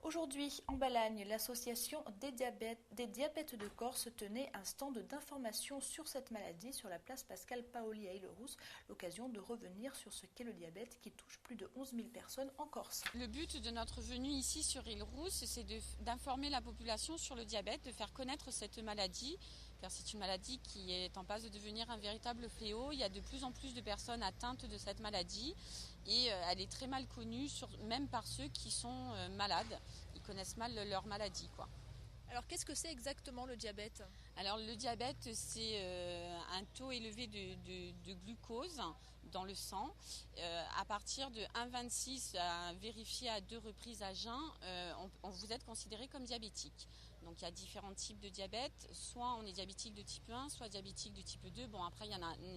Aujourd'hui, en Balagne, l'association des diabètes de Corse tenait un stand d'information sur cette maladie sur la place Pascal Paoli à Île-Rousse, l'occasion de revenir sur ce qu'est le diabète qui touche plus de 11 000 personnes en Corse. Le but de notre venue ici sur Île-Rousse, c'est d'informer la population sur le diabète, de faire connaître cette maladie, car c'est une maladie qui est en passe de devenir un véritable fléau. Il y a de plus en plus de personnes atteintes de cette maladie et elle est très mal connue, même par ceux qui sont malades. Ils connaissent mal leur maladie, quoi. Alors qu'est-ce que c'est exactement le diabète ? Alors le diabète, c'est un taux élevé de glucose dans le sang. À partir de 1,26 à vérifier à 2 reprises à jeun, vous êtes considéré comme diabétique. Donc il y a différents types de diabète. Soit on est diabétique de type 1, soit diabétique de type 2. Bon, après il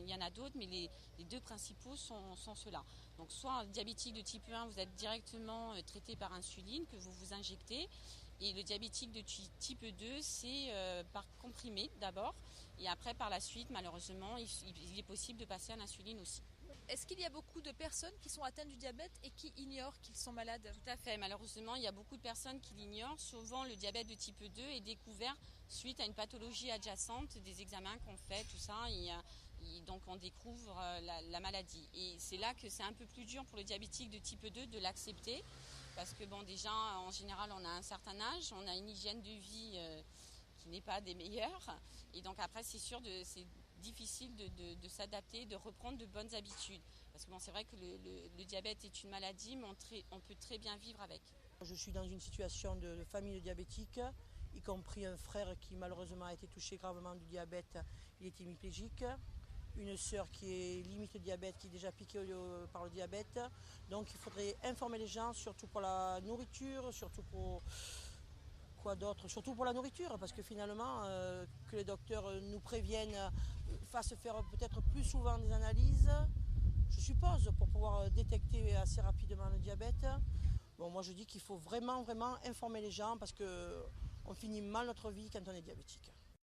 y en a d'autres, mais les deux principaux sont ceux-là. Donc soit diabétique de type 1, vous êtes directement traité par insuline que vous vous injectez. Et le diabétique de type 2, c'est par comprimé d'abord. Et après, par la suite, malheureusement, il est possible de passer à l'insuline aussi. Est-ce qu'il y a beaucoup de personnes qui sont atteintes du diabète et qui ignorent qu'ils sont malades ? Tout à fait. Malheureusement, il y a beaucoup de personnes qui l'ignorent. Souvent, le diabète de type 2 est découvert suite à une pathologie adjacente, des examens qu'on fait, tout ça. Donc, on découvre la maladie. Et c'est là que c'est un peu plus dur pour le diabétique de type 2 de l'accepter. Parce que bon, déjà, en général, on a un certain âge, on a une hygiène de vie qui n'est pas des meilleures. Et donc après, c'est sûr, c'est difficile de s'adapter, de reprendre de bonnes habitudes. Parce que bon, c'est vrai que le diabète est une maladie, mais on peut très bien vivre avec. Je suis dans une situation de famille diabétique, y compris un frère qui malheureusement a été touché gravement du diabète, il est hémiplégique. Une sœur qui est limite diabète, qui est déjà piquée par le diabète. Donc il faudrait informer les gens, surtout pour la nourriture, surtout pour quoi d'autre, surtout pour la nourriture, parce que finalement, que les docteurs nous préviennent, fassent faire peut-être plus souvent des analyses, je suppose, pour pouvoir détecter assez rapidement le diabète. Bon, moi je dis qu'il faut vraiment informer les gens, parce qu'on finit mal notre vie quand on est diabétique.